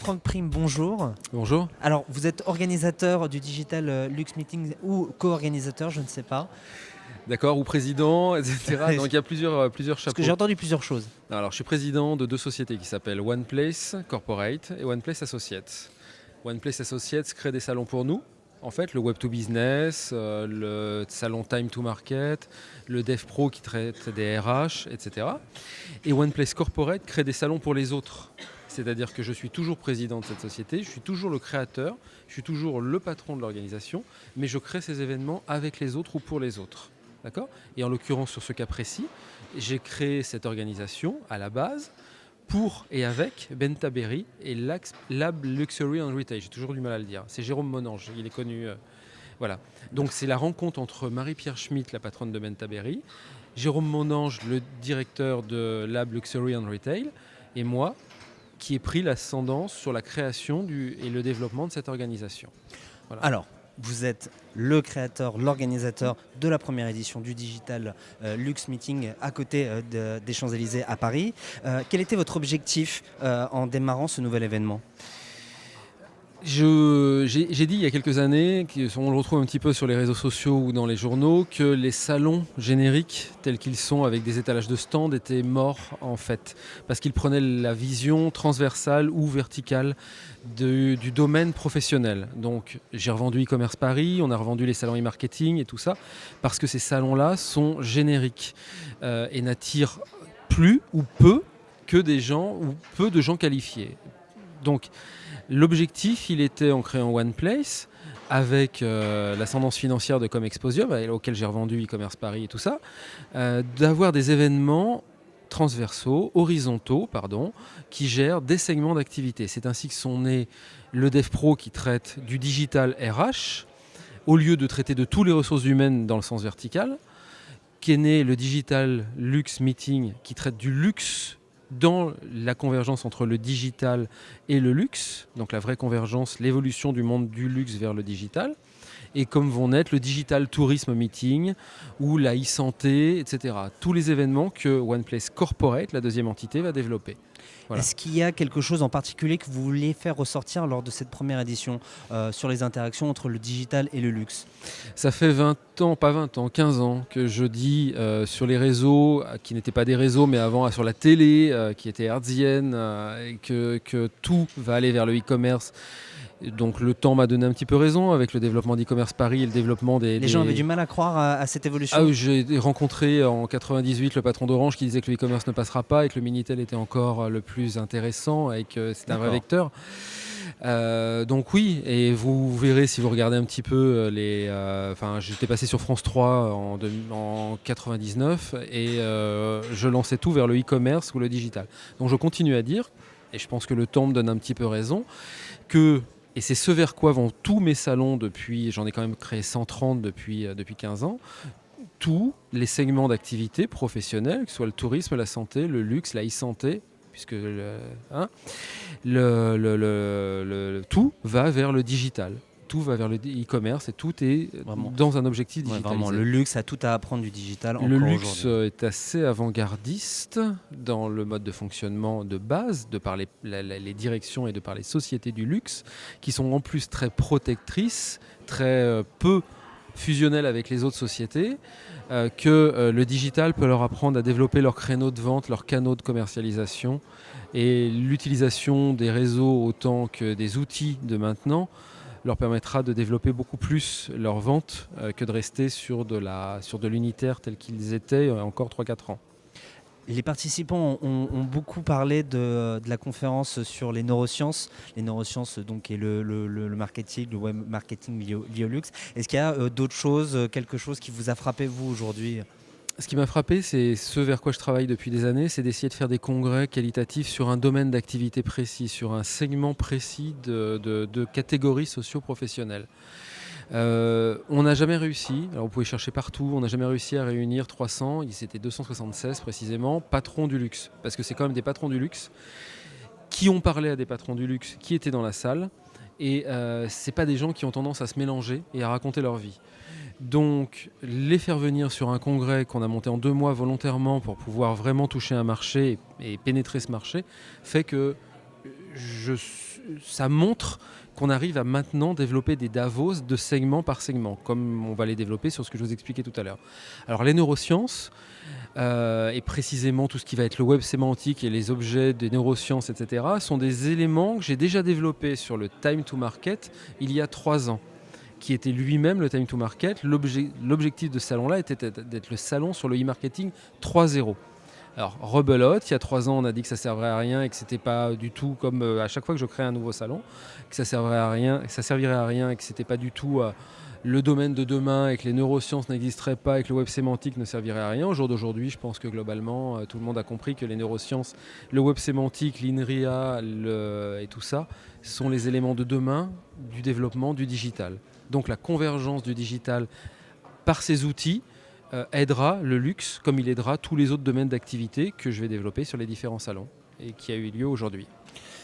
Franck Prime, bonjour. Bonjour. Alors, vous êtes organisateur du Digital Lux Meeting ou co-organisateur, je ne sais pas. D'accord, ou président, etc. Donc il y a plusieurs Parce chapeaux. que j'ai entendu plusieurs choses. Alors je suis président de deux sociétés qui s'appellent OnePlace Corporate et OnePlace Associates. OnePlace Associates crée des salons pour nous. En fait, le Web to Business, le salon Time to Market, le Dev Pro qui traite des RH, etc. Et OnePlace Corporate crée des salons pour les autres. C'est-à-dire que je suis toujours président de cette société, je suis toujours le créateur, je suis toujours le patron de l'organisation, mais je crée ces événements avec les autres ou pour les autres. D'accord ? Et en l'occurrence, sur ce cas précis, j'ai créé cette organisation à la base pour et avec Benta Berry et Lab Luxury and Retail. J'ai toujours du mal à le dire. C'est Jérôme Monange, il est connu. Voilà. Donc c'est la rencontre entre Marie-Pierre Schmitt, la patronne de Benta Berry, Jérôme Monange, le directeur de Lab Luxury and Retail, et moi, qui ai pris l'ascendance sur la création et le développement de cette organisation. Voilà. Alors, vous êtes le créateur, l'organisateur de la première édition du Digital Lux Meeting à côté des Champs-Élysées à Paris. Quel était votre objectif en démarrant ce nouvel événement ? J'ai dit il y a quelques années, on le retrouve un petit peu sur les réseaux sociaux ou dans les journaux, que les salons génériques tels qu'ils sont avec des étalages de stands étaient morts en fait, parce qu'ils prenaient la vision transversale ou verticale du domaine professionnel. Donc j'ai revendu e-commerce Paris, on a revendu les salons e-marketing et tout ça, parce que ces salons-là sont génériques et n'attirent plus ou peu que des gens ou peu de gens qualifiés. Donc l'objectif, il était en créant OnePlace, avec l'ascendance financière de Comexposium, auquel j'ai revendu e-commerce Paris et tout ça, d'avoir des événements transversaux, horizontaux, qui gèrent des segments d'activité. C'est ainsi que sont nés le Dev Pro qui traite du digital RH, au lieu de traiter de toutes les ressources humaines dans le sens vertical, qu'est né le Digital Lux Meeting qui traite du luxe dans la convergence entre le digital et le luxe, donc la vraie convergence, l'évolution du monde du luxe vers le digital, et comme vont naître le Digital Tourisme Meeting ou la e-santé, etc. Tous les événements que OnePlace Corporate, la deuxième entité, va développer. Voilà. Est-ce qu'il y a quelque chose en particulier que vous vouliez faire ressortir lors de cette première édition sur les interactions entre le digital et le luxe ? Ça fait 20 ans, pas 20 ans, 15 ans que je dis sur les réseaux, qui n'étaient pas des réseaux, mais avant sur la télé, qui était hertzienne, que tout va aller vers le e-commerce. Donc le temps m'a donné un petit peu raison avec le développement d'e-commerce Paris et le développement des... Les gens avaient du mal à croire à cette évolution. Ah oui, j'ai rencontré en 98 le patron d'Orange qui disait que le e-commerce ne passera pas et que le Minitel était encore le plus intéressant et que c'était un vrai vecteur. Donc oui, et vous verrez si vous regardez un petit peu j'étais passé sur France 3 en 99 et je lançais tout vers le e-commerce ou le digital. Donc je continue à dire, et je pense que le temps me donne un petit peu raison, et c'est ce vers quoi vont tous mes salons j'en ai quand même créé 130 depuis 15 ans, tous les segments d'activité professionnels, que ce soit le tourisme, la santé, le luxe, la e-santé, puisque tout va vers le digital. Tout va vers le e-commerce et tout est vraiment dans un objectif digitalisé. Vraiment, le luxe a tout à apprendre du digital encore aujourd'hui. Le luxe est assez avant-gardiste dans le mode de fonctionnement de base, de par les directions et de par les sociétés du luxe, qui sont en plus très protectrices, très peu fusionnelles avec les autres sociétés, que le digital peut leur apprendre à développer leurs créneaux de vente, leurs canaux de commercialisation et l'utilisation des réseaux autant que des outils de maintenant leur permettra de développer beaucoup plus leurs ventes que de rester sur de l'unitaire tel qu'ils étaient encore 3-4 ans. Les participants ont beaucoup parlé de la conférence sur les neurosciences. Les neurosciences, donc, et le marketing, le web marketing lié au luxe. Est-ce qu'il y a d'autres choses, quelque chose qui vous a frappé, vous, aujourd'hui ? Ce qui m'a frappé, c'est ce vers quoi je travaille depuis des années, c'est d'essayer de faire des congrès qualitatifs sur un domaine d'activité précis, sur un segment précis de catégories socio-professionnelles. On n'a jamais réussi, alors vous pouvez chercher partout, on n'a jamais réussi à réunir 300, c'était 276 précisément, patrons du luxe. Parce que c'est quand même des patrons du luxe qui ont parlé à des patrons du luxe qui étaient dans la salle. Et c'est pas des gens qui ont tendance à se mélanger et à raconter leur vie. Donc les faire venir sur un congrès qu'on a monté en 2 mois volontairement pour pouvoir vraiment toucher un marché et pénétrer ce marché fait que ça montre qu'on arrive à maintenant développer des Davos de segment par segment, comme on va les développer sur ce que je vous expliquais tout à l'heure. Alors les neurosciences, et précisément tout ce qui va être le web sémantique et les objets des neurosciences, etc., sont des éléments que j'ai déjà développés sur le time to market il y a 3 ans, qui était lui-même le time to market. L'objectif de ce salon-là était d'être le salon sur le e-marketing 3.0. Alors, rebelote, il y a 3 ans, on a dit que ça ne servirait à rien et que c'était pas du tout comme à chaque fois que je crée un nouveau salon, que ça servirait à rien, que ça servirait à rien et que c'était pas du tout le domaine de demain et que les neurosciences n'existeraient pas et que le web sémantique ne servirait à rien. Au jour d'aujourd'hui, je pense que globalement, tout le monde a compris que les neurosciences, le web sémantique, l'INRIA et tout ça sont les éléments de demain du développement du digital. Donc la convergence du digital par ces outils aidera le luxe comme il aidera tous les autres domaines d'activité que je vais développer sur les différents salons et qui a eu lieu aujourd'hui.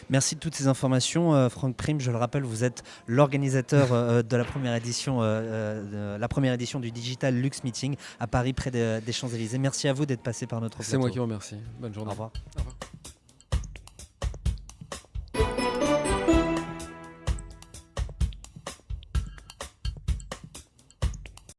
Merci de toutes ces informations, Franck Prim. Je le rappelle, vous êtes l'organisateur de la première édition du Digital Luxe Meeting à Paris, près des Champs-Élysées. Merci à vous d'être passé par notre plateau. C'est moi qui vous remercie. Bonne journée. Au revoir. Au revoir.